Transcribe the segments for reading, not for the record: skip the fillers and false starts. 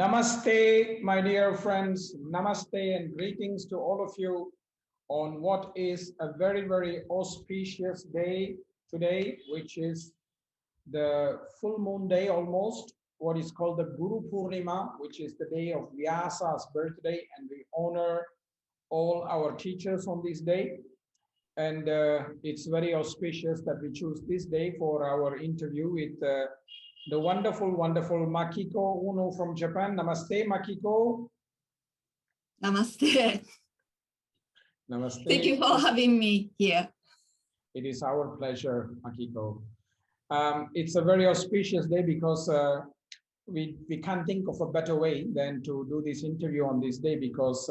Namaste, my dear friends. Namaste and greetings to all of you on what is a very, very auspicious day today, which is the full moon day almost, what is called the Guru Purnima, which is the day of Vyasa's birthday, and we honor all our teachers on this day. And it's very auspicious that we choose this day for our interview with the wonderful, wonderful Makiko Uno from Japan. Namaste, Makiko. Namaste. Namaste. Thank you for having me here. It is our pleasure, Makiko. It's a very auspicious day because we can't think of a better way than to do this interview on this day, because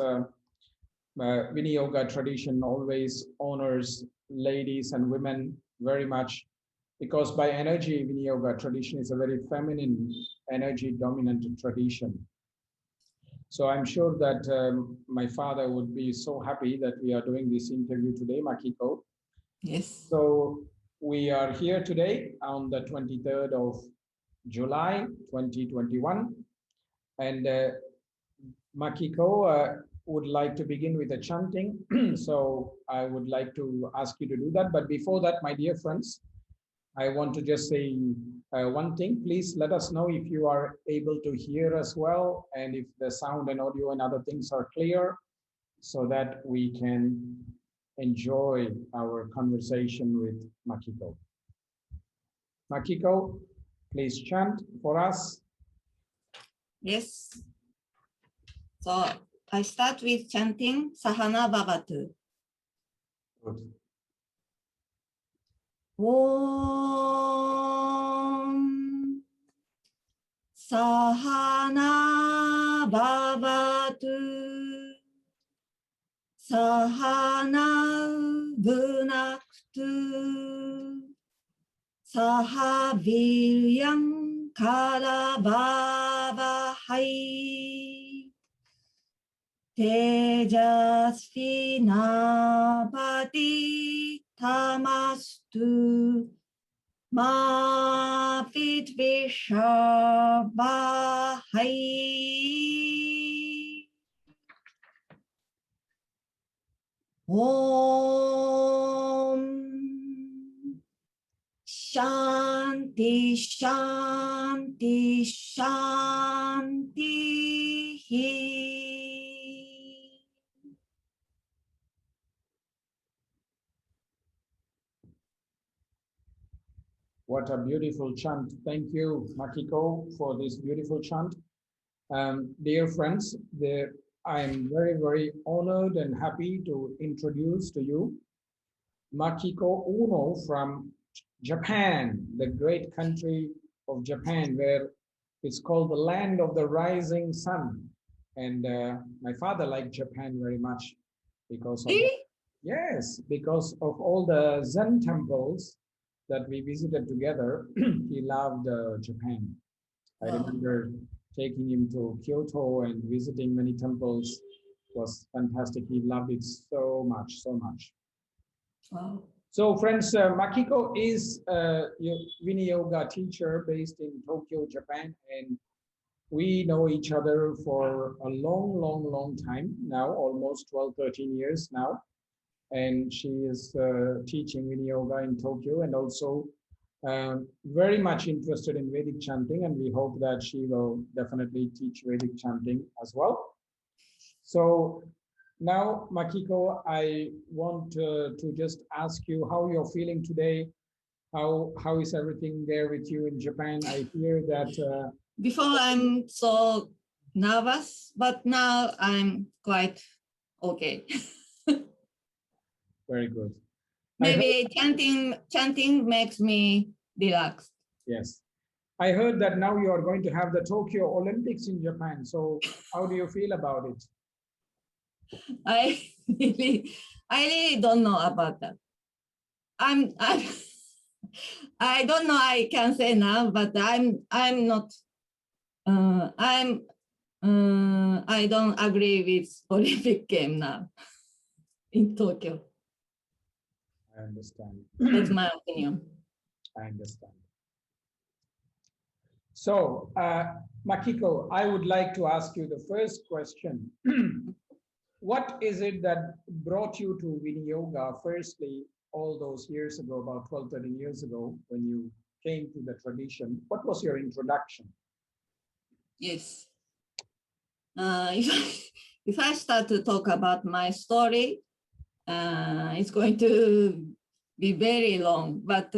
Viniyoga tradition always honors ladies and women very much, because by energy, Viniyoga tradition is a very feminine energy dominant tradition. So I'm sure that my father would be so happy that we are doing this interview today, Makiko. Yes. So we are here today on the 23rd of July, 2021. And Makiko would like to begin with a chanting. So I would like to ask you to do that. But before that, my dear friends, I want to just say one thing. Please let us know if you are able to hear us well, and if the sound and audio and other things are clear, so that we can enjoy our conversation with Makiko. Makiko, please chant for us. Yes. So I start with chanting Sahana Bhavatu. Good. Om Sahana Bhavatu Sahana Bhunaktu Saha Viryam Karavavahai Tejasvi Napati Tamastu Ma Vidvishabhai. Om Shanti Shanti Shanti. What a beautiful chant. Thank you, Makiko, for this beautiful chant. Dear friends, I am very, very honored and happy to introduce to you Makiko Uno from Japan, the great country of Japan, where it's called the land of the rising sun. And my father liked Japan very much because of yes, because of all the Zen temples that we visited together. He loved Japan. I remember taking him to Kyoto and visiting many temples. It was fantastic. He loved it so much, so much. Wow. So friends, Makiko is a Viniyoga teacher based in Tokyo, Japan, and we know each other for a long, long, long time now, almost 12, 13 years now. And she is teaching Viniyoga in Tokyo, and also very much interested in Vedic chanting, and we hope that she will definitely teach Vedic chanting as well. So now, Makiko, I want to just ask you how you're feeling today. How is everything there with you in Japan? I hear that before I'm so nervous, but now I'm quite okay. Very good. Maybe chanting makes me relaxed. Yes. I heard that now you are going to have the Tokyo Olympics in Japan. So how do you feel about it? I really don't know about that. I don't know. I can say now, but I'm not. I don't agree with Olympic game now in Tokyo. I understand. That's my opinion. I understand. So, Makiko, I would like to ask you the first question. What is it that brought you to Viniyoga, firstly, all those years ago, about 12, 13 years ago, when you came to the tradition? What was your introduction? Yes. If I start to talk about my story, it's going to be very long, but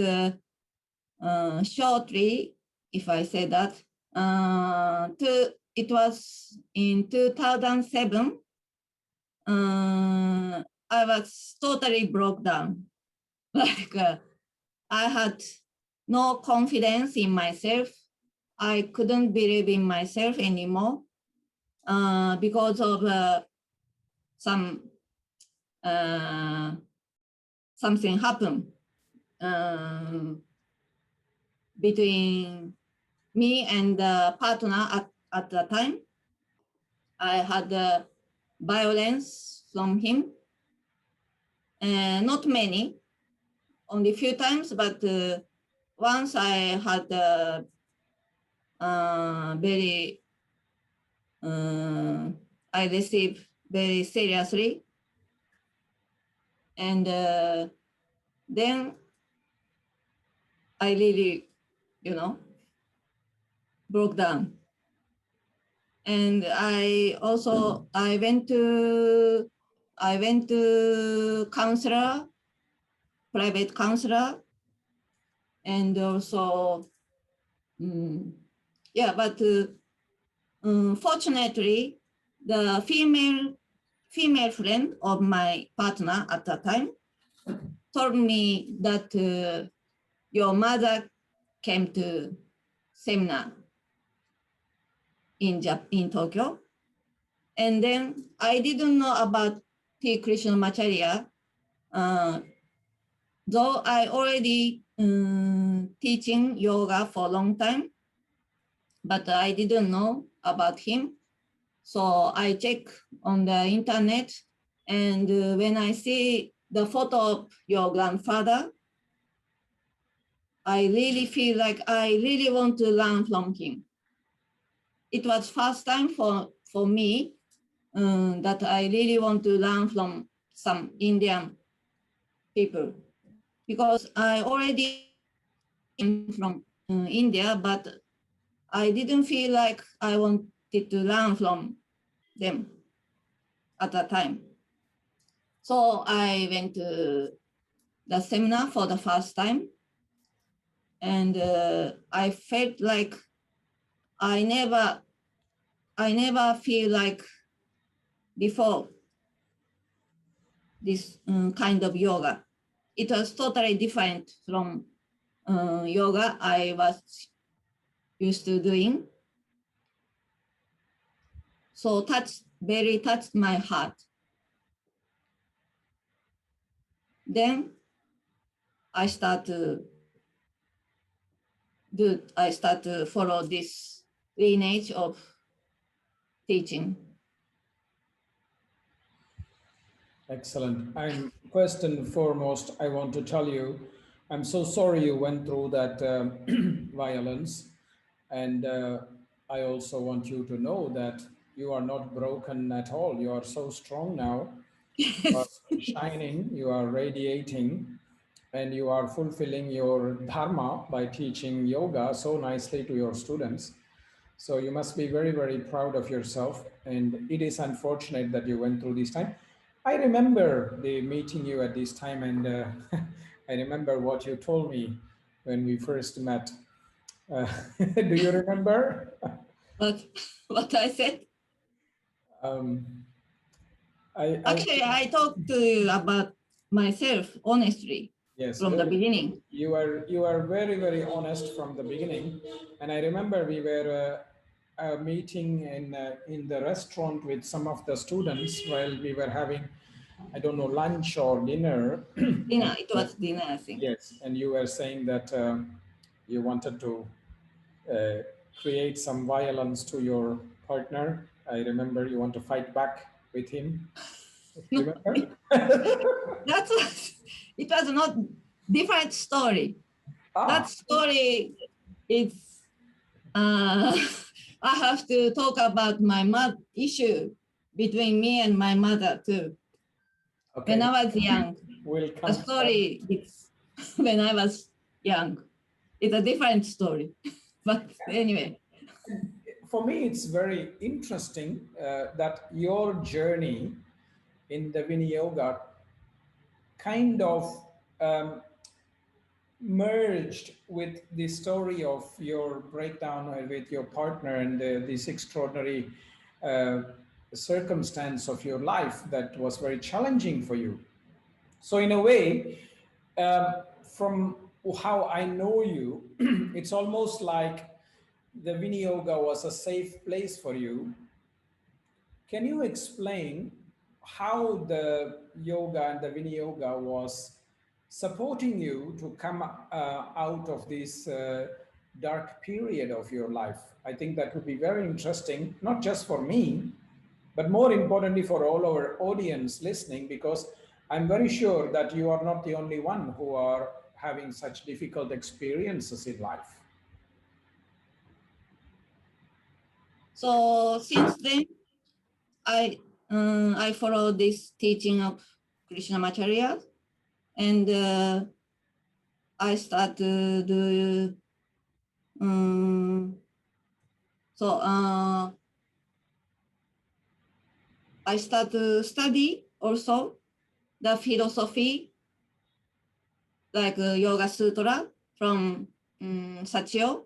shortly, if I say that, it was in 2007, I was totally broke down. Like I had no confidence in myself. I couldn't believe in myself anymore because of something happened between me and the partner at the time. I had violence from him, not many, only few times, but once I had very, I received very seriously. And then I really, broke down. And I went to counselor, private counselor, and also, yeah, but fortunately, the female friend of my partner at the time told me that your mother came to seminar in Tokyo. And then I didn't know about T Krishnamacharya, though I already teaching yoga for a long time, but I didn't know about him. So I check on the internet, and when I see the photo of your grandfather, I really feel like I really want to learn from him. It was first time for me that I really want to learn from some Indian people, because I already came from India, but I didn't feel like I wanted to learn from them at that time. So I went to the seminar for the first time, and I felt like I never feel like before this kind of yoga. It was totally different from yoga I was used to doing. So very touched my heart. Then I start to follow this lineage of teaching. Excellent. And first and foremost, I want to tell you, I'm so sorry you went through that violence. And I also want you to know that you are not broken at all. You are so strong now. You are shining, you are radiating, and you are fulfilling your dharma by teaching yoga so nicely to your students. So you must be very, very proud of yourself. And it is unfortunate that you went through this time. I remember the meeting you at this time, and I remember what you told me when we first met. Do you remember? What I said? Actually, I talked to you about myself honestly. Yes, from the beginning. You are very, very honest from the beginning. And I remember we were meeting in the restaurant with some of the students while we were having, I don't know, lunch or dinner. Dinner, it was dinner, I think. Yes, and you were saying that you wanted to create some violence to your partner. I remember you want to fight back with him. Remember? It was not different story. That story is I have to talk about my issue between me and my mother too. Okay. When I was young, We'll the come story is when I was young. It's a different story, but anyway. For me, it's very interesting that your journey in the Viniyoga kind of merged with the story of your breakdown with your partner and this extraordinary uh, circumstance of your life that was very challenging for you. So, in a way, from how I know you, it's almost like the Viniyoga was a safe place for you. Can you explain how the yoga and the Viniyoga was supporting you to come out of this dark period of your life? I think that would be very interesting, not just for me, but more importantly for all our audience listening, because I'm very sure that you are not the only one who are having such difficult experiences in life. So since then, I follow this teaching of Krishnamacharya, and I start to do I start to study also the philosophy like Yoga Sutra from Sachio.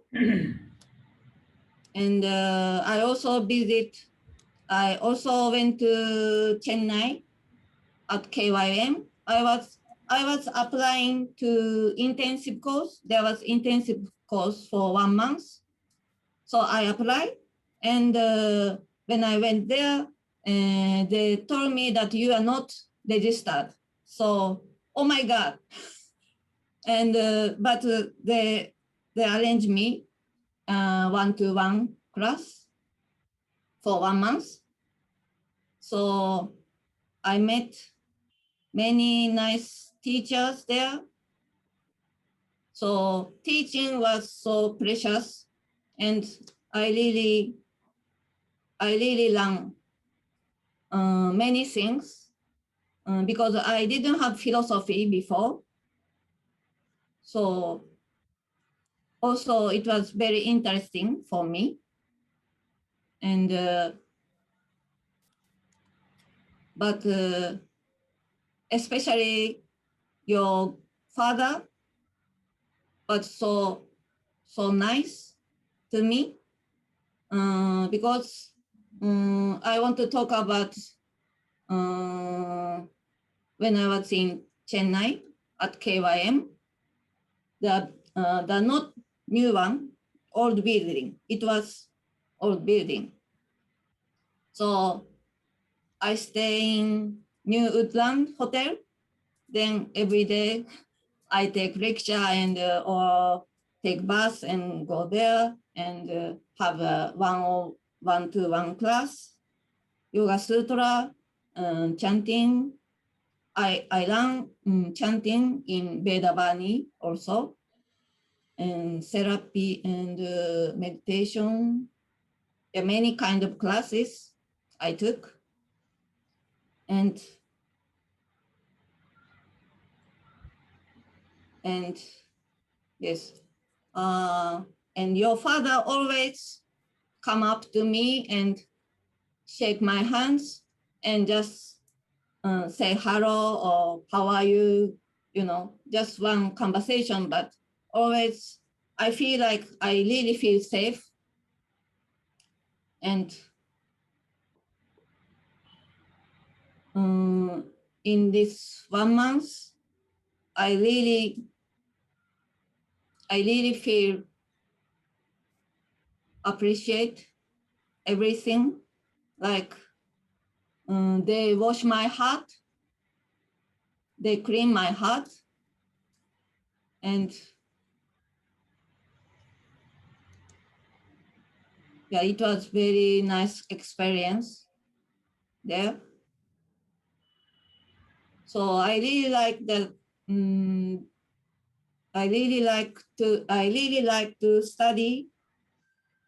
And I also went to Chennai at KYM. I was applying to intensive course. There was intensive course for 1 month. So I applied, and when I went there, they told me that you are not registered. So, oh my God. And but they arranged me one-to-one class for 1 month. So I met many nice teachers there. So teaching was so precious, and I really learned many things because I didn't have philosophy before. So also it was very interesting for me. And but especially your father was so nice to me because I want to talk about when I was in Chennai at KYM, the not new one, old building. It was old building. So I stay in New Woodland Hotel. Then every day I take lecture and or take bus and go there and have a one-to-one class, Yoga Sutra, chanting. I learn chanting in Vedavani also, and therapy and meditation. There are many kind of classes I took. And yes, and your father always come up to me and shake my hands and just say hello or how are you, just one conversation, but always I feel like I really feel safe. And in this 1 month, I really feel appreciate everything. Like they wash my heart, they clean my heart, and yeah, it was very nice experience there. So I really like that. I really like to study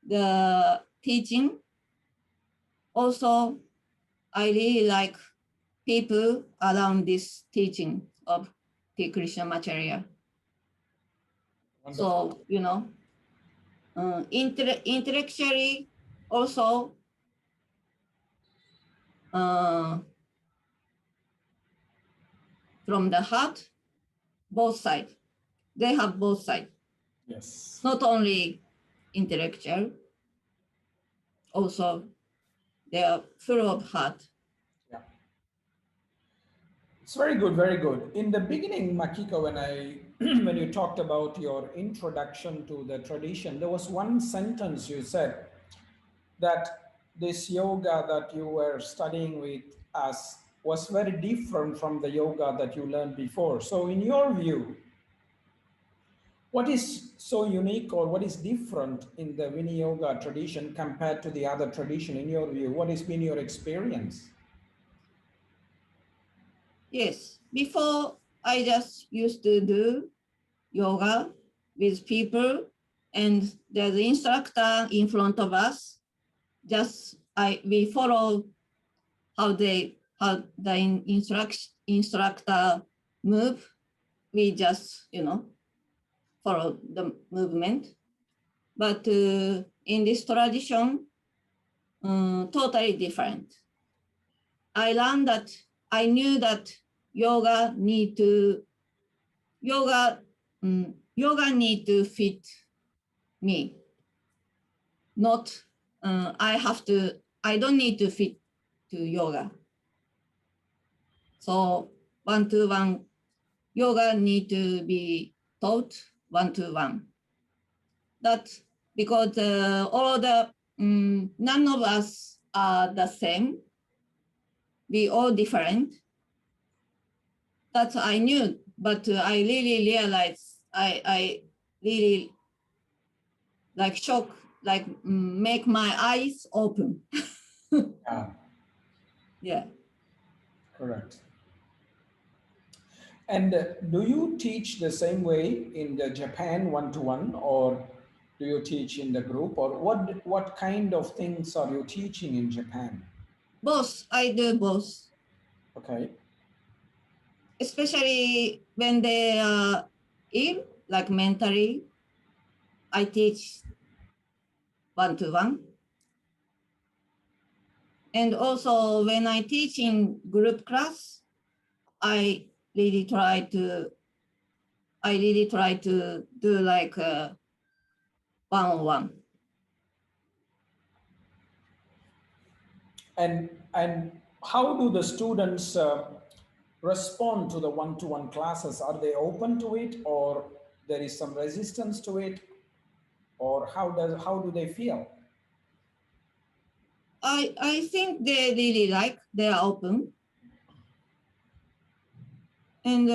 the teaching. Also, I really like people around this teaching of T Krishnamacharya. So, you know, intellectually also from the heart, both sides. They have both sides. Yes. Not only intellectual, also they are full of heart. Yeah. It's very good, very good. In the beginning, Makiko, when you talked about your introduction to the tradition, there was one sentence you said that this yoga that you were studying with us was very different from the yoga that you learned before. So in your view, what is so unique or what is different in the Viniyoga tradition compared to the other tradition in your view? What has been your experience? Yes, before I just used to do yoga with people and there's an instructor in front of us. Just we follow how the instructor move. We just, you know, follow the movement. But in this tradition, totally different. I learned that I knew that yoga need to fit me. Not I don't need to fit to yoga. So one-to-one yoga need to be taught one-to-one. That's because all the none of us are the same. We all different. That I knew, but I really realized I really like shock, like make my eyes open. Yeah. Yeah. Correct. And do you teach the same way in the Japan one-to-one, or do you teach in the group, or what kind of things are you teaching in Japan? Both. I do both. Okay. Especially when they are ill, like mentally, I teach one-to-one. And also when I teach in group class, I really try to do like one-on-one. And how do the students respond to the one-to-one classes? Are they open to it, or there is some resistance to it, or how do they feel? I think they really like, they are open. And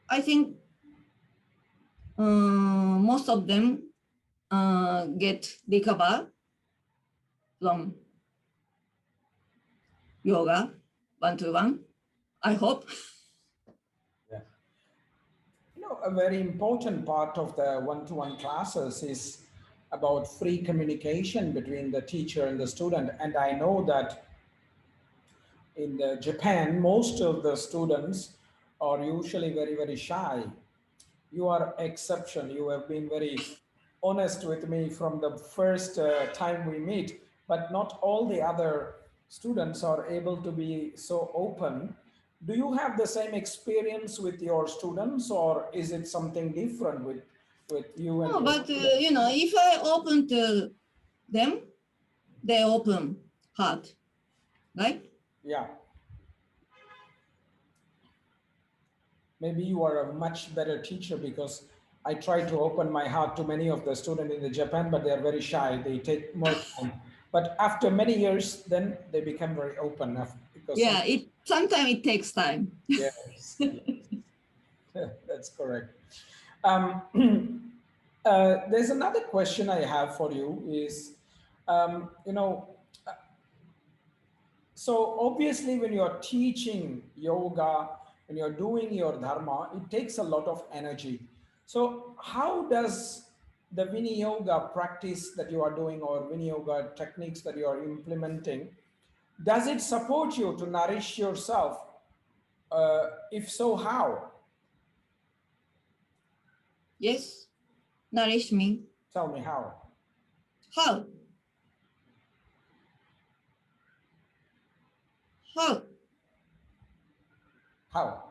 I think most of them get recovered from yoga one-to-one. I hope. Yeah. A very important part of the one-to-one classes is about free communication between the teacher and the student. And I know that in Japan, most of the students are usually very, very shy. You are exception. You have been very honest with me from the first time we meet, but not all the other students are able to be so open. Do you have the same experience with your students, or is it something different with you and No, your but students? you know, if I open to them, they open heart, right? Yeah. Maybe you are a much better teacher, because I try to open my heart to many of the students in the Japan, but they are very shy. They take more time. But after many years, then they become very open because Yeah, sometimes it takes time. yes, that's correct. There's another question I have for you is, you know, so obviously when you're teaching yoga, when you're doing your dharma, it takes a lot of energy. So how does the Viniyoga practice that you are doing or Viniyoga techniques that you are implementing, does it support you to nourish yourself? If so, how? Yes, nourish me. Tell me how. How? How? How?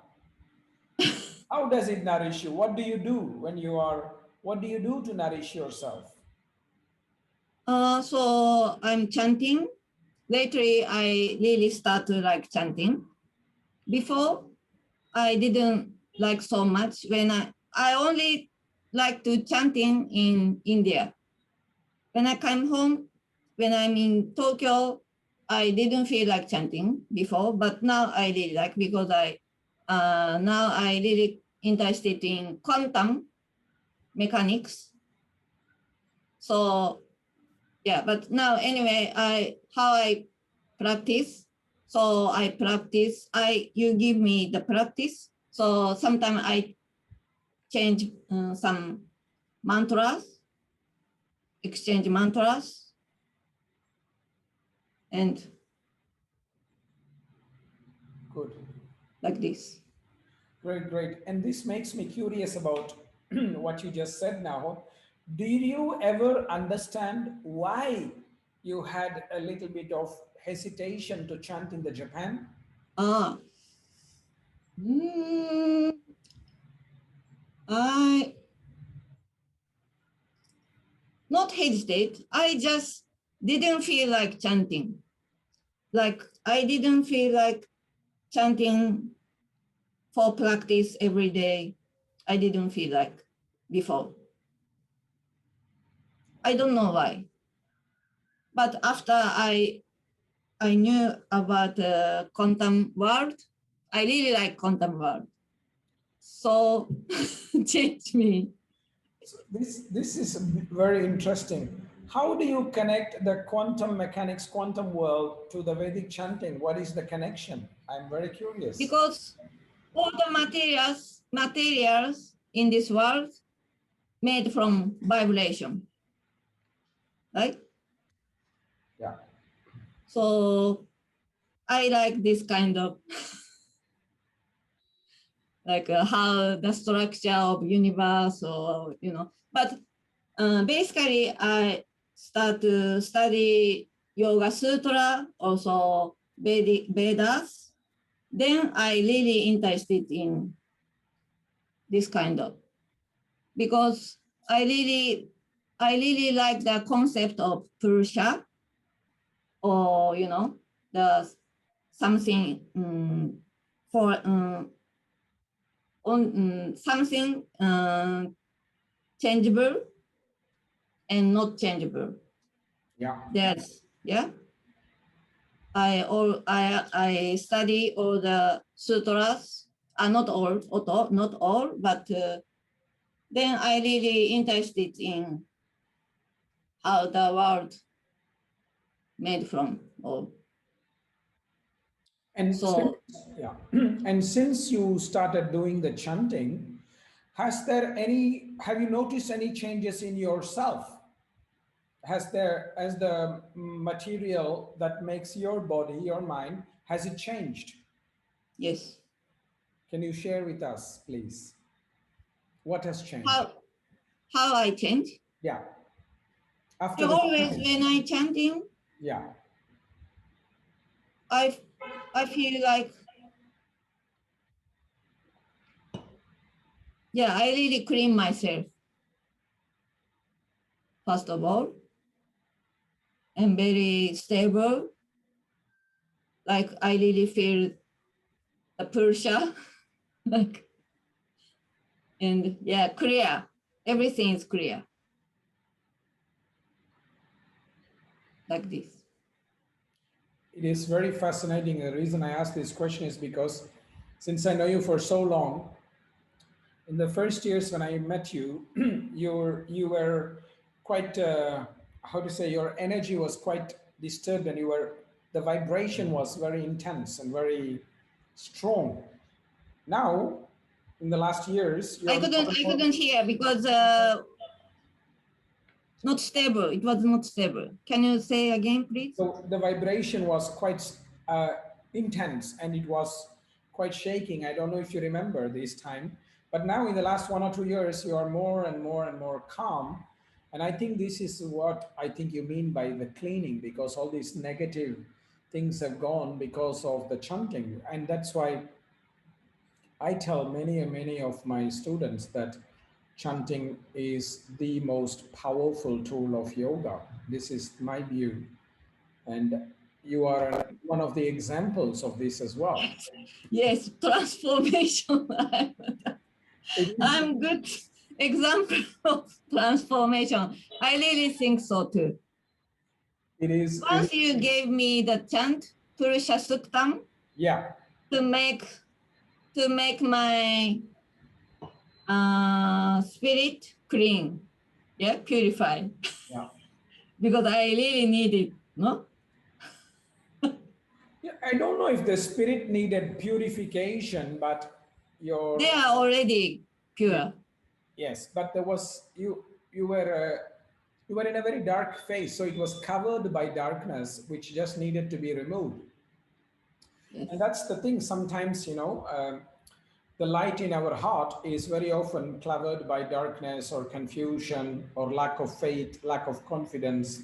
How does it nourish you? What do you do when you are, what do you do to nourish yourself? So I'm chanting. Lately, I really start to like chanting. Before, I didn't like so much. When I only like to chanting in India. When I come home, when I'm in Tokyo, I didn't feel like chanting before, but now I really like because now I really interested in quantum mechanics. So yeah, but now anyway, how I practice. So I practice. You give me the practice. So sometimes I change some mantras, exchange mantras, and Good. like this. Great, great. And this makes me curious about what you just said now. Did you ever understand why you had a little bit of hesitation to chant in the Japan? Ah, mm, I not hesitate. I just didn't feel like chanting. Like I didn't feel like chanting for practice every day. I didn't feel like before. I don't know why. But after I knew about the quantum world, I really like quantum world. So changed me. So this is very interesting. How do you connect the quantum mechanics, quantum world to the Vedic chanting? What is the connection? I'm very curious. Because all the materials in this world made from vibration, right? Yeah. So I like this kind of like how the structure of universe or, but basically I start to study Yoga Sutra, also Vedic Vedas. Then I really interested in this kind of, because I really like the concept of Purusha, or, the something for something changeable and not changeable. Yeah. That's, yeah. I study all the sutras, not all, but then I really interested in how the world made from. And So yeah. And since you started doing the chanting, have you noticed any changes in yourself? Has the material that makes your body, your mind, has it changed? yes. Can you share with us, please? What has changed? How I change? Yeah. After So the always chanting. when I chanting, Yeah. I feel like, yeah, I really clean myself, first of all, and very stable. Like I really feel the Purusha, like, and yeah, clear. Everything is clear, like this. It is very fascinating. The reason I ask this question is because since I know you for so long, in the first years when I met you, you were quite how to say, your energy was quite disturbed, and the vibration was very intense and very strong. Now, in the last years, I you're more couldn't and I more. couldn't hear because not stable. It was not stable. Can you say again, please? So the vibration was quite intense and it was quite shaking. I don't know if you remember this time, but now in the last 1 or 2 years, you are more and more and more calm. And I think this is what I think you mean by the cleaning, because all these negative things have gone because of the chanting. And that's why I tell many and many of my students that chanting is the most powerful tool of yoga. This is my view. And you are one of the examples of this as well. Yes, transformation. It is, I'm good example of transformation. I really think so too. it is. Once you gave me the chant, Purusha Suktam, Yeah. to make my spirit clean, yeah, purified. Yeah. Because I really need it, no? Yeah, I don't know if the spirit needed purification, but your They are already pure. yes, but there was you were in a very dark phase, so it was covered by darkness, which just needed to be removed. Yes. And that's the thing. Sometimes the light in our heart is very often covered by darkness or confusion or lack of faith, lack of confidence.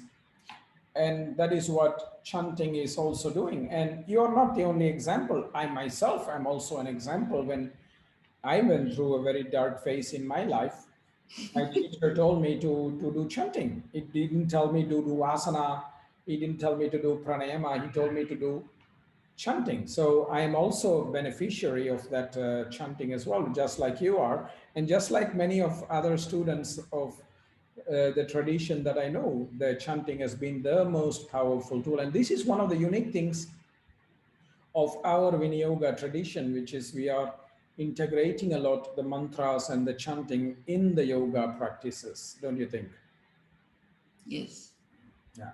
And that is what chanting is also doing. And you're not the only example. I myself am also an example. When I went through a very dark phase in my life, my teacher told me to do chanting. It didn't tell me to do asana. He didn't tell me to do pranayama. He told me to do chanting. So I am also a beneficiary of that chanting as well, just like you are. And just like many of other students of the tradition that I know, the chanting has been the most powerful tool. And this is one of the unique things of our Viniyoga tradition, which is we are integrating a lot the mantras and the chanting in the yoga practices, don't you think? Yes. Yeah.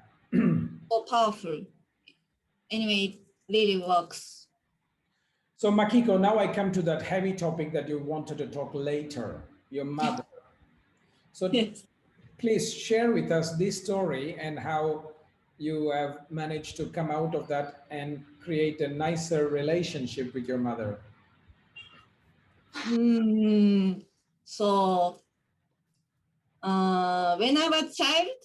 So powerful. Anyway, it really works. So Makiko, now I come to that heavy topic that you wanted to talk later, your mother. So Yes. please share with us this story and how you have managed to come out of that and create a nicer relationship with your mother. So when I was child,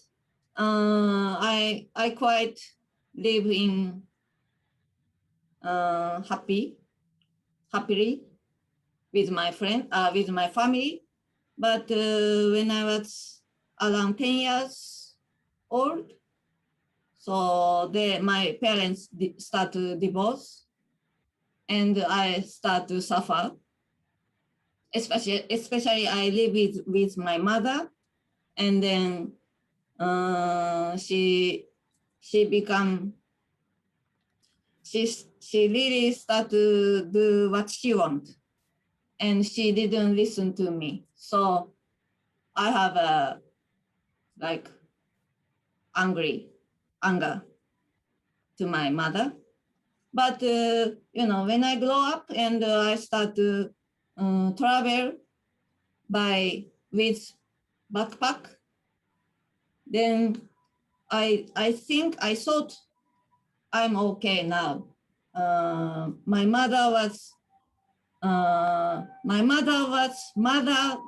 I quite live in happily with my friend, with my family. But when I was around 10 years old, so my parents start to divorce, and I start to suffer. Especially I live with my mother, and then she really start to do what she want, and she didn't listen to me. So I have a like anger to my mother. But when I grow up and I start to travel with backpack, then I thought I'm okay now. My mother was mother,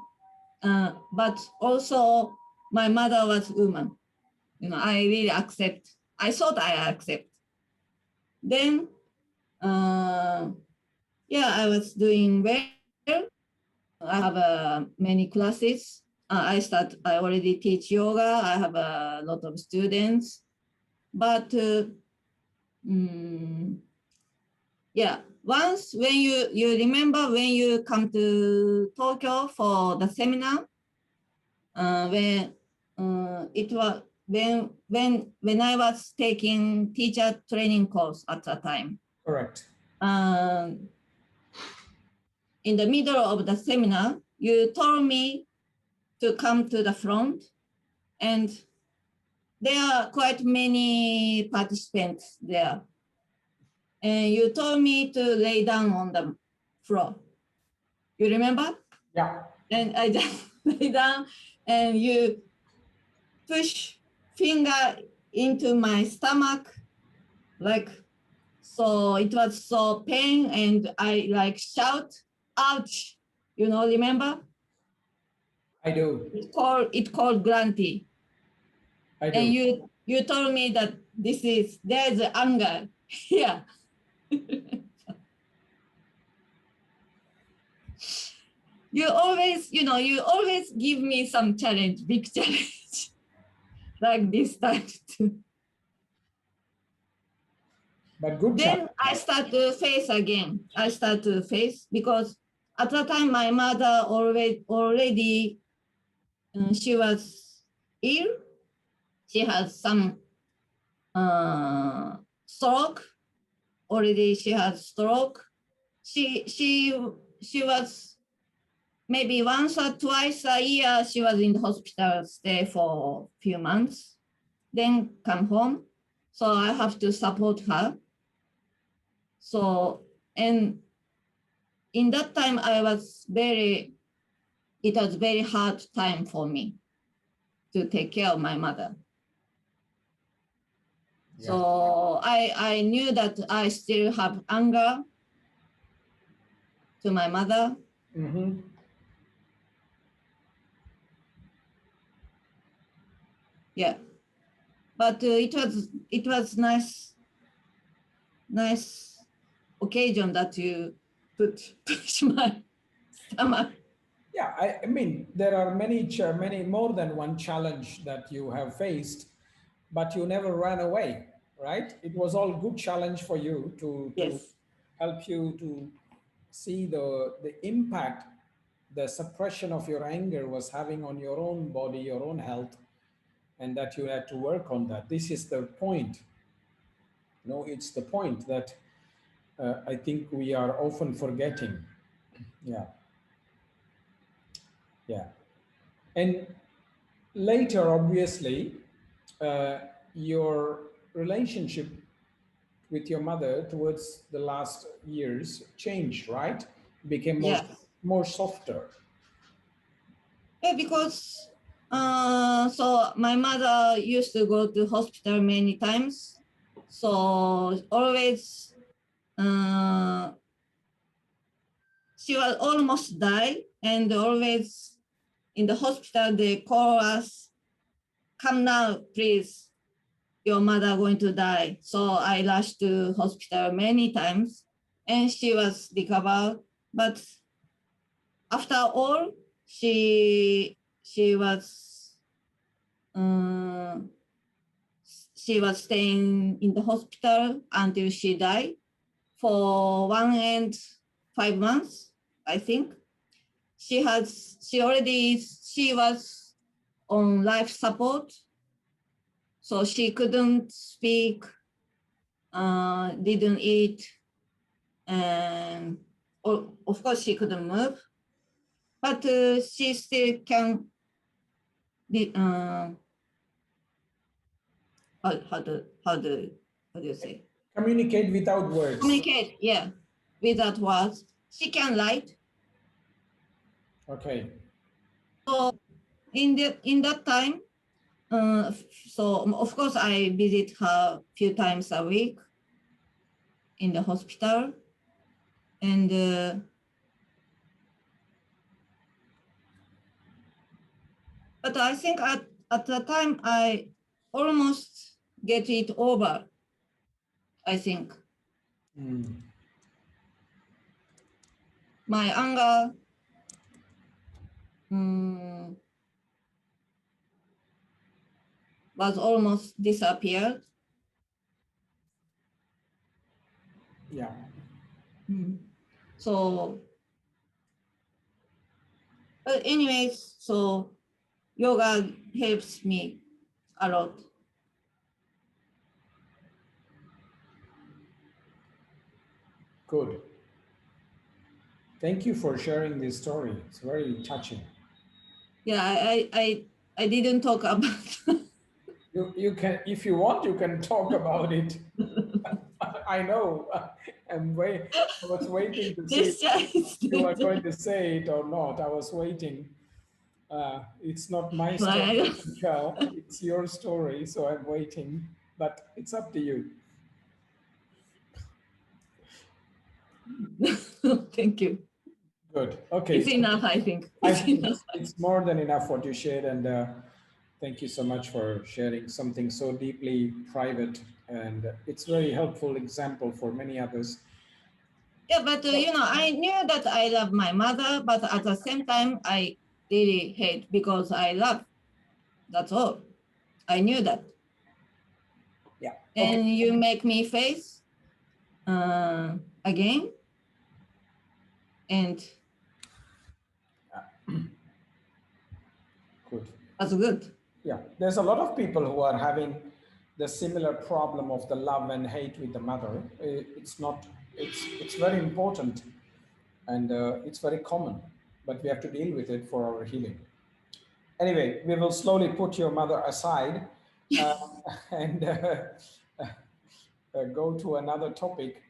but also my mother was woman. I really accept. I thought I accept. Then, I was doing well. I have many classes. I already teach yoga. I have a lot of students. But once when you remember when you come to Tokyo for the seminar, when it was when I was taking teacher training course at that time. Correct. In the middle of the seminar, you told me to come to the front, and there are quite many participants there. And you told me to lay down on the floor. You remember? Yeah. And I just lay down, and you push finger into my stomach, like, so it was so pain, and I like shout, ouch, you know, remember? I do. It called grunty. I do. And you told me that there's anger here. You always give me some challenge, big challenge, like this time too. But good Then challenge. I start to face again. Because at the time my mother already she was ill. She has some stroke. Already she has stroke. She was maybe once or twice a year. She was in the hospital, stay for a few months, then come home. So I have to support her. So, and in that time it was very hard time for me to take care of my mother. Yeah. So I knew that I still have anger to my mother. Mm-hmm. Yeah, but it was nice occasion that you push my stomach. Yeah, I mean, there are many more than one challenge that you have faced, but you never ran away, right? It was all good challenge for you to help you to see the impact the suppression of your anger was having on your own body, your own health, and that you had to work on that. This is the point. No, it's the point that I think we are often forgetting. Yeah. Yeah. And later, obviously, your relationship with your mother towards the last years changed, right? Became more softer. Yeah, because so my mother used to go to hospital many times. So always she was almost die, and always in the hospital they call us, come now, please. Your mother going to die. So I rushed to hospital many times, and she was recovered. But after all, she was staying in the hospital until she died for 1 and 5 months, I think. She was on life support, so she couldn't speak, didn't eat, and of course she couldn't move, but she still can. How do you say? Communicate without words. Communicate, yeah, without words. She can write. Okay. So in that time, so of course I visit her a few times a week in the hospital, and but I think at the time I almost get it over, I think. My anger was almost disappeared. Yeah. So, but anyways, so yoga helps me a lot. Good. Thank you for sharing this story. It's very touching. Yeah, I didn't talk about. You can, if you want, you can talk about it. I know. I was waiting to see if you are going to say it or not. I was waiting. It's not my So I story, Cal. It's your story, so I'm waiting. But it's up to you. Thank you. Good. Okay. It's enough, I think. I It's think enough. it's more than enough what you shared, and thank you so much for sharing something so deeply private, and it's very helpful example for many others. Yeah, but I knew that I love my mother, but at the same time, I really hate because I love. That's all. I knew that. Yeah. And Okay. you make me face again, and Good. that's good. Yeah. There's a lot of people who are having the similar problem of the love and hate with the mother. It's not. It's very important, and it's very common, but we have to deal with it for our healing. Anyway, we will slowly put your mother aside uh, and go to another topic.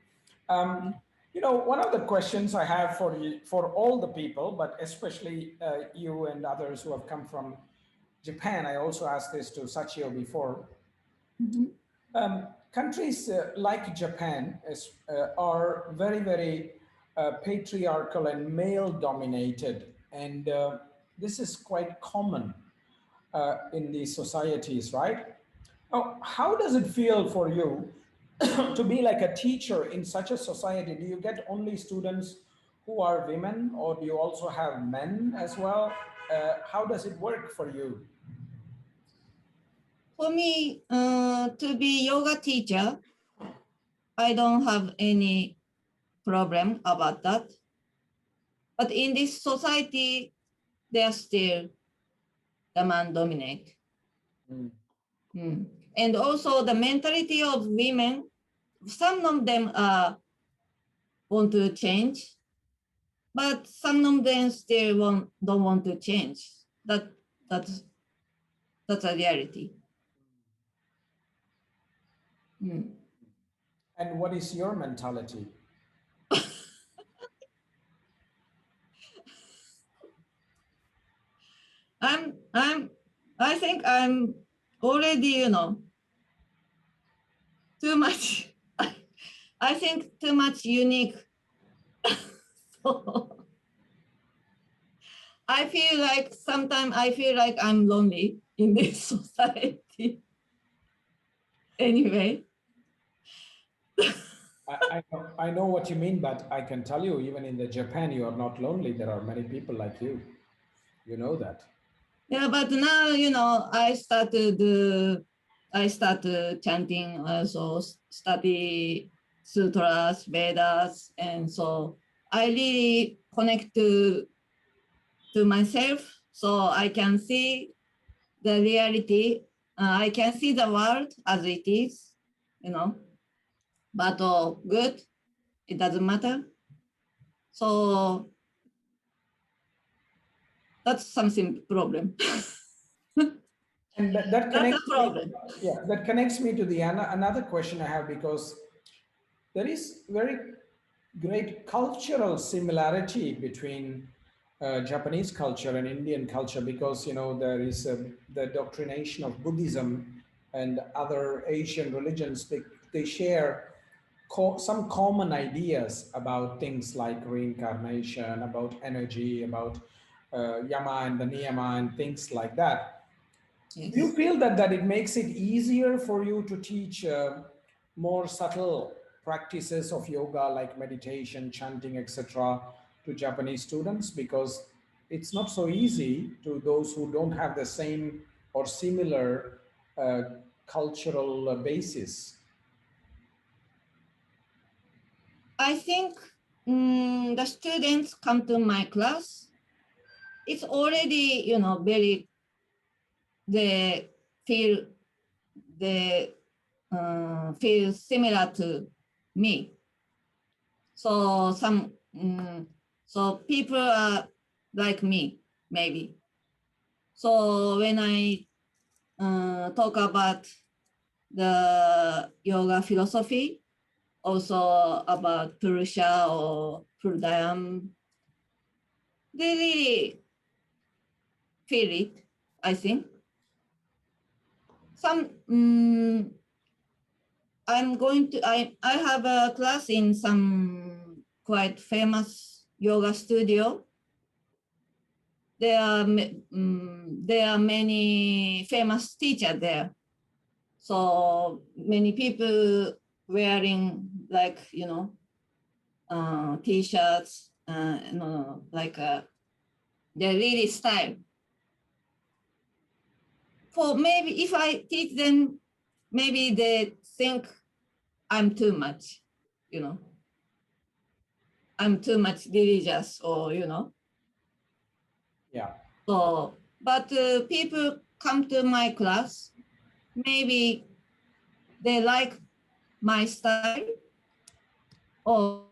Um, one of the questions I have for you, for all the people, but especially you and others who have come from Japan, I also asked this to Sachio before. Mhm. Countries like Japan are very, very patriarchal and male dominated, and this is quite common in these societies, right? Now, how does it feel for you to be like a teacher in such a society? Do you get only students who are women, or do you also have men as well? How does it work for you? For me, to be yoga teacher, I don't have any problem about that. But in this society, they're still the man dominate. Mm. Mm. And also the mentality of women, some of them want to change, but some of them still don't want to change. That's that's a reality. Mm. And what is your mentality? I think I'm already, too much. I think too much unique. So I feel like sometimes I feel like I'm lonely in this society. Anyway. I know what you mean, but I can tell you, even in the Japan, you are not lonely. There are many people like you. You know that. Yeah, but now I started chanting, also study sutras, Vedas, and so I really connect to myself, so I can see the reality. I can see the world as it is, but good, it doesn't matter. So that's something problem. And that That's connects a me, problem. yeah, that connects me to the another question I have, because there is very great cultural similarity between Japanese culture and Indian culture, because there is the doctrination of Buddhism and other Asian religions. They share some common ideas about things like reincarnation, about energy, about yama and the niyama and things like that. Do you Yes. feel that it makes it easier for you to teach more subtle practices of yoga like meditation, chanting, etc., to Japanese students? Because it's not so easy to those who don't have the same or similar uh, cultural basis. I think the students come to my class. It's already, very, they feel, they feel similar to me. So so people are like me, maybe. So when I talk about the yoga philosophy, also about Purusha or Purdayam, they really feel it, I think. I have a class in some quite famous yoga studio. There are many famous teachers there. So many people wearing like, t-shirts, like they're really style. For maybe if I teach them, maybe they think I'm too much, I'm too much religious or, Yeah. So, but people come to my class, maybe they like my style or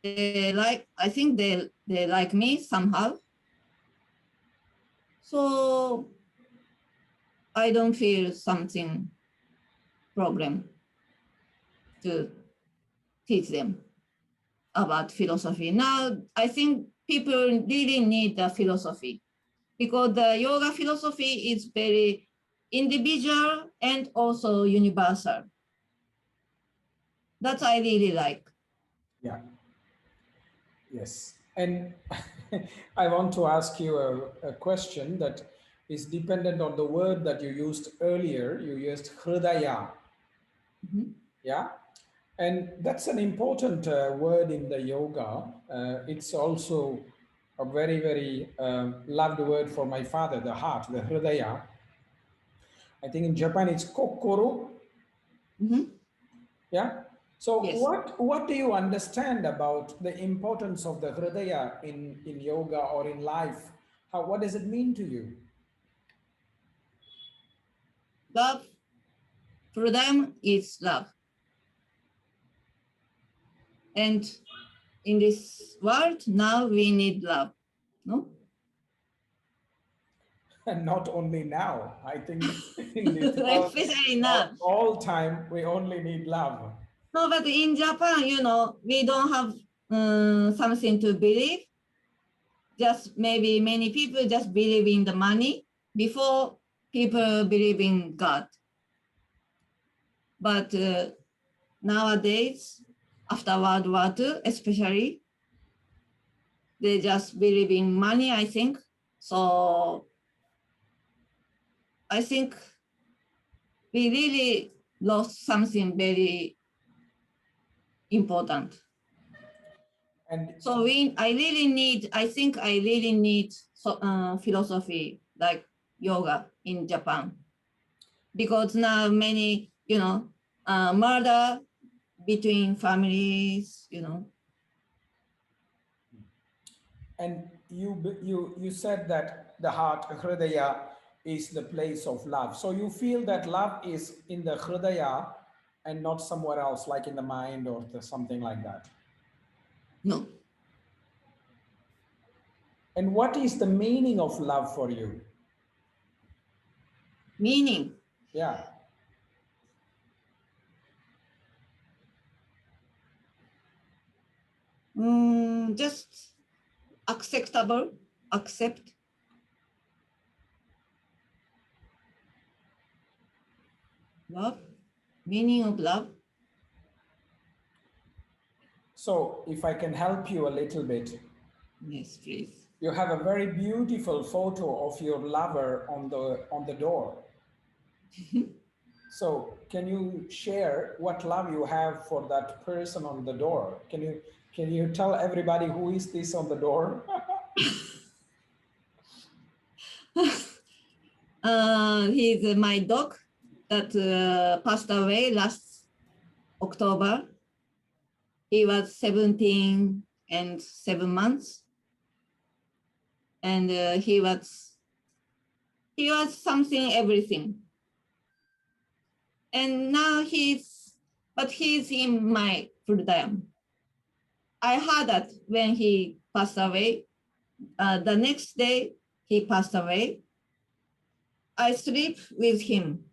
they like, I think they like me somehow. So I don't feel something problem to teach them about philosophy. Now, I think people really need the philosophy because the yoga philosophy is very individual and also universal. That I really like. Yeah. Yes. And I want to ask you a question that is dependent on the word that you used earlier. You used hridaya. Mhm. Yeah. And that's an important word in the yoga. It's also a very, very loved word for my father, the heart, the hridaya. I think in Japan it's kokoro. Mhm. Yeah. So Yes. what do you understand about the importance of the hridaya in yoga or in life? What does it mean to you? Love, freedom is love. And in this world, now we need love. No? And not only now, I think in this world, Especially now. all time, we only need love. No, but in Japan, we don't have something to believe. Just maybe many people just believe in the money before people believe in God. But nowadays, after World War II, especially, they just believe in money, I think. So I think we really lost something very important. And So I think I really need philosophy like yoga in Japan because now many, murder between families, and you said that the heart, hridaya, is the place of love. So you feel that love is in the hridaya and not somewhere else, like in the mind or something like that. No. And what is the meaning of love for you? Meaning, Yeah. just acceptable, accept. Love, meaning of love. So if I can help you a little bit, Yes, please. you have a very beautiful photo of your lover on the door. So can you share what love you have for that person on the door? Can you tell everybody who is this on the door? He's my dog that passed away last October. He was 17 and 7 months, and he was something everything. And now he's in my full time. I heard that when he passed away, the next day he passed away. I sleep with him.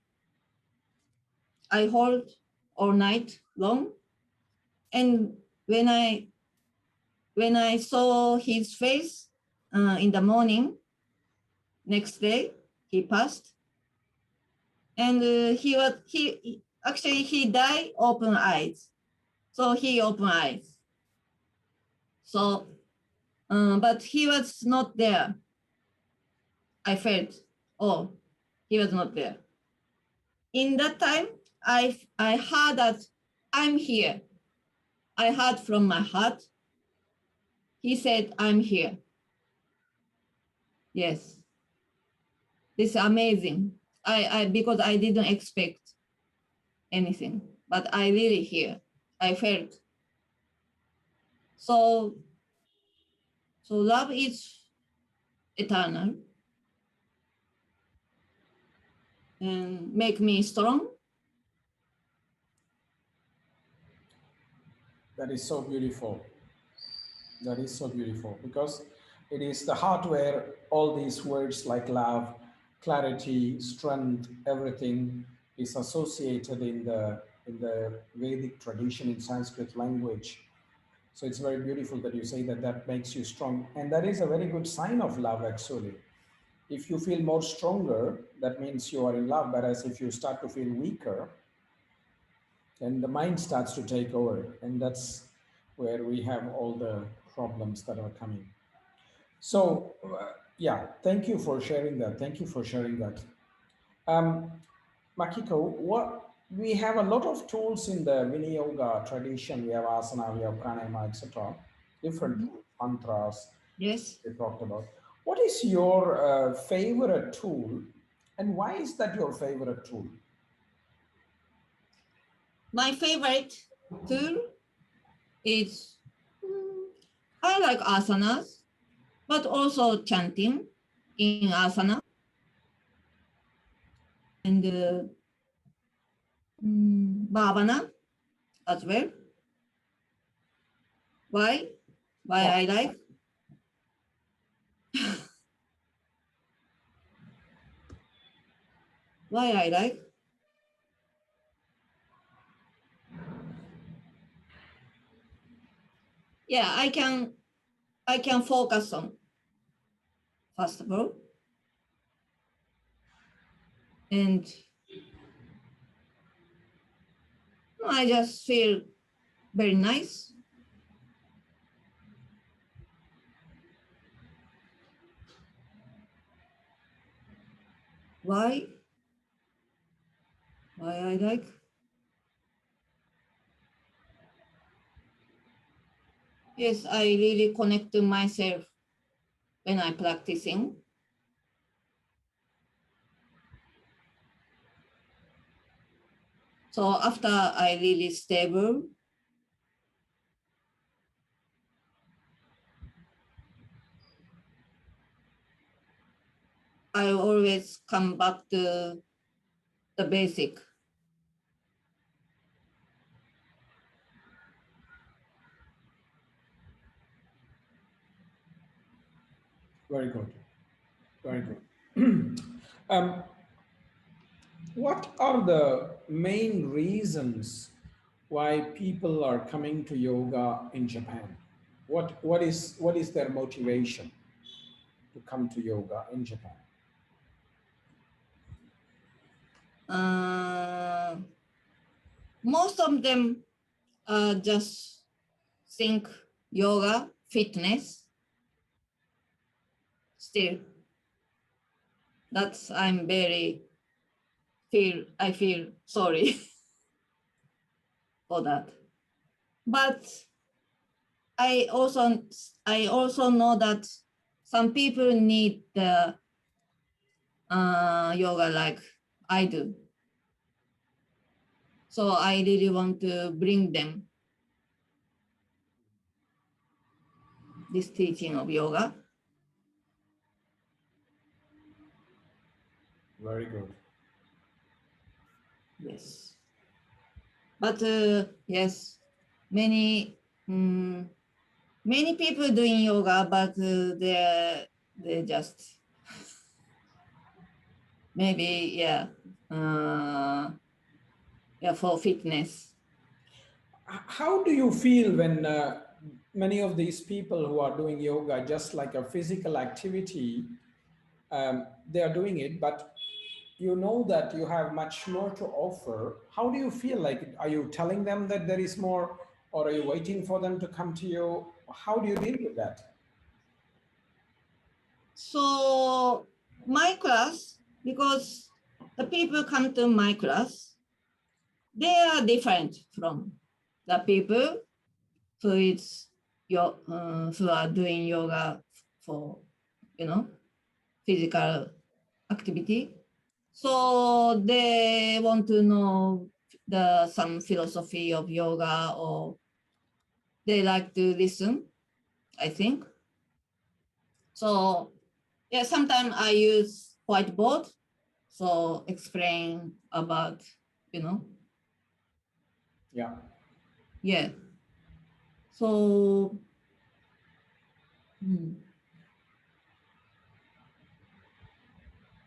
I hold all night long, and when I saw his face in the morning, next day he passed, and he died open eyes. So he opened eyes. So, but he was not there. I felt, oh, he was not there. In that time, I heard that I'm here. I heard from my heart. He said, I'm here. Yes. This is amazing. Because I didn't expect anything, but I really hear. I felt. So love is eternal and make me strong. That is so beautiful. That is so beautiful, because it is the heart where all these words like love, clarity, strength, everything is associated in the Vedic tradition, in Sanskrit language. So it's very beautiful that you say that that makes you strong. And that is a very good sign of love, actually. If you feel more stronger, that means you are in love. Whereas if you start to feel weaker, then the mind starts to take over. And that's where we have all the problems that are coming. So, yeah, thank you for sharing that. Thank you for sharing that. Makiko, we have a lot of tools in the Viniyoga tradition. We have asana, we have pranayama, etc. Different mantras. Yes. We talked about. What is your favorite tool, and why is that your favorite tool? My favorite tool is, I like asanas, but also chanting in asana. And bhavana as well. Why? Why I like? Why I like? Yeah, I can focus on, first of all. And I just feel very nice. Why? Why I like? Yes, I really connect to myself when I'm practicing. So after I really stable, I always come back to the basic. Very good. Very good. What are the main reasons why people are coming to yoga in Japan? What is their motivation to come to yoga in Japan? Most of them just think yoga, fitness. Still, that's I feel sorry for that. But I also know that some people need the yoga like I do. So I really want to bring them this teaching of yoga. Very good. Yes. But yes, many people doing yoga, but they just maybe for fitness. How do you feel when many of these people who are doing yoga just like a physical activity, they are doing it, but you know that you have much more to offer. How do you feel? Like, are you telling them that there is more, or are you waiting for them to come to you? How do you deal with that? So my class, because the people come to my class, they are different from the people who are doing yoga for, physical activity. So they want to know some philosophy of yoga, or they like to listen, I think. So yeah, sometimes I use whiteboard, so explain about, Yeah. yeah. So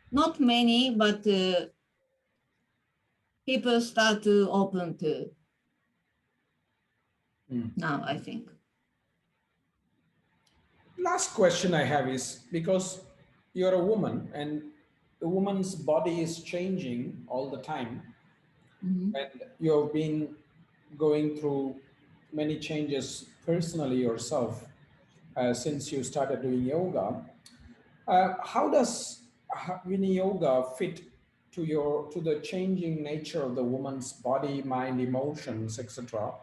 not many, but people start to open to now, I think. Last question I have is, because you're a woman and the woman's body is changing all the time, and you've been going through many changes personally yourself since you started doing yoga. How does Viniyoga fit to the changing nature of the woman's body, mind, emotions, etc.?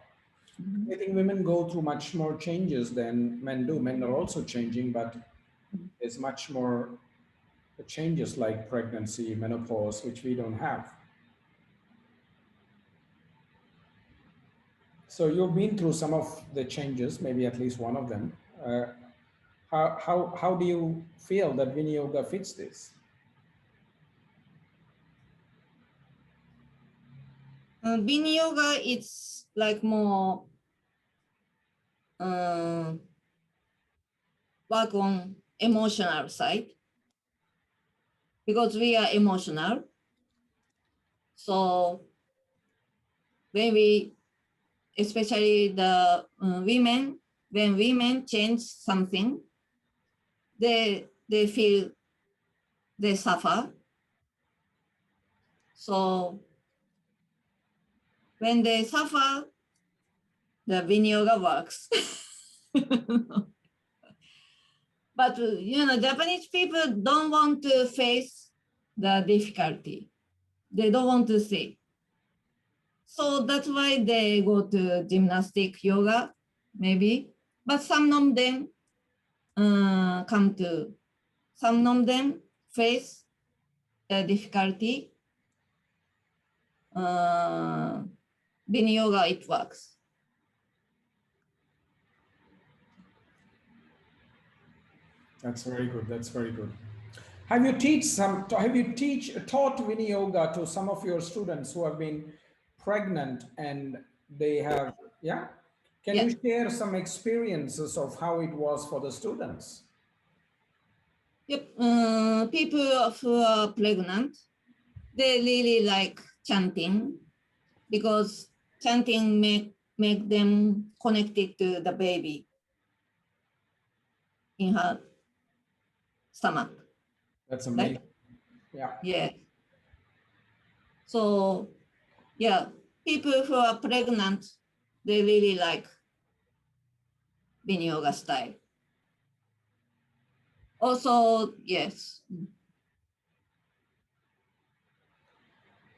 I think women go through much more changes than men do. Men are also changing, but there's much more changes like pregnancy, menopause, which we don't have. So you've been through some of the changes, maybe at least one of them. How do you feel that Viniyoga fits this? Viniyoga, it's like more work on emotional side, because we are emotional. So when especially the women, when women change something, they feel they suffer. So when they suffer, the Viniyoga works. But Japanese people don't want to face the difficulty. They don't want to see. So that's why they go to gymnastic yoga, maybe. But some of them some of them face the difficulty. Viniyoga, it works. That's very good. That's very good. Have you taught Viniyoga to some of your students who have been pregnant and they have, yeah? Can you share some experiences of how it was for the students? Yep. People who are pregnant, they really like chanting, because chanting make them connected to the baby in her stomach. That's amazing. Yeah. Yeah. So yeah, people who are pregnant, they really like Viniyoga style. Also, yes.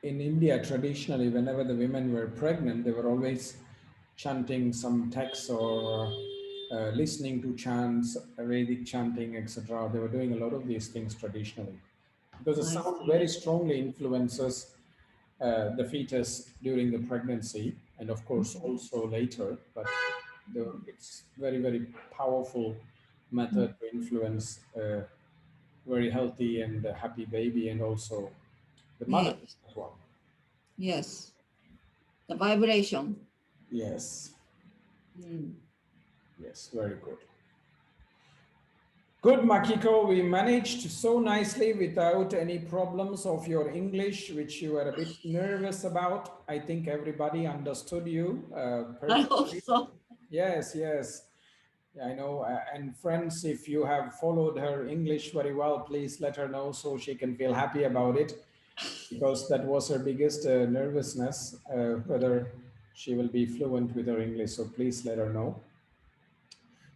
In India, traditionally, whenever the women were pregnant, they were always chanting some texts or listening to chants, Vedic chanting, etc. They were doing a lot of these things traditionally, because the sound very strongly influences the fetus during the pregnancy, and of course also later. But it's very, very powerful method to influence a very healthy and happy baby, and also the mother as well. Yes. The vibration. Yes. Yes, very good. Good, Makiko. We managed so nicely without any problems of your English, which you were a bit nervous about. I think everybody understood you I hope perfectly. so. Yes, yes. I know. And friends, if you have followed her English very well, please let her know so she can feel happy about it, because that was her biggest nervousness, whether she will be fluent with her English. So please let her know.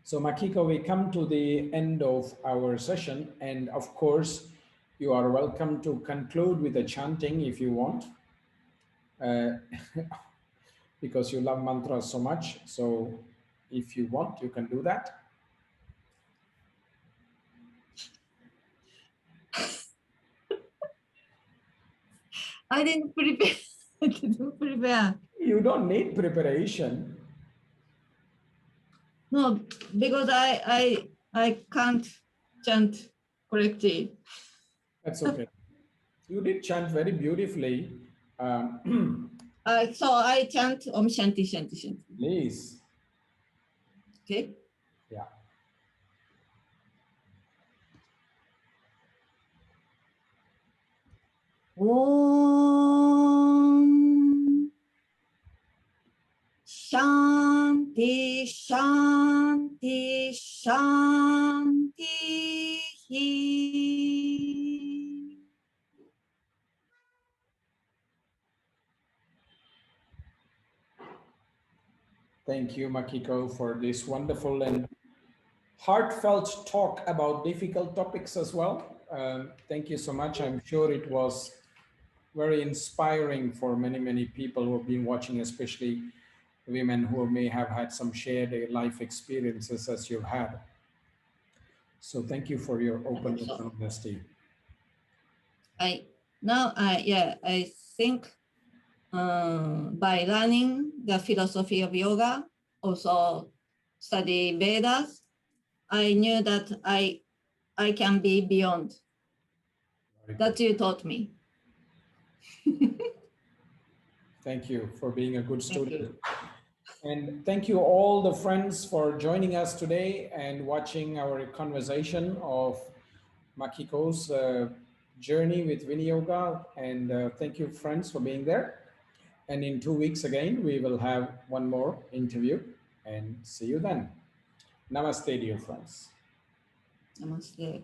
So Makiko, we come to the end of our session. And of course, you are welcome to conclude with a chanting if you want, because you love mantras so much. So if you want, you can do that. I didn't prepare. I didn't prepare. You don't need preparation. No, because I can't chant correctly. That's okay. You did chant very beautifully. So I chant Om Shanti Shanti Shanti. Please. Okay. Yeah. Om Shanti Shanti Shanti. Thank you, Makiko, for this wonderful and heartfelt talk about difficult topics as well. Thank you so much. I'm sure it was very inspiring for many, many people who have been watching, especially women who may have had some shared life experiences as you've had. So thank you for your openness and honesty. I think by learning the philosophy of yoga, also study Vedas, I knew that I can be beyond. That you taught me. Thank you for being a good student. And thank you all the friends for joining us today and watching our conversation of Makiko's journey with Viniyoga. And thank you friends for being there. And in 2 weeks again, we will have one more interview, and see you then. Namaste, dear friends. Namaste.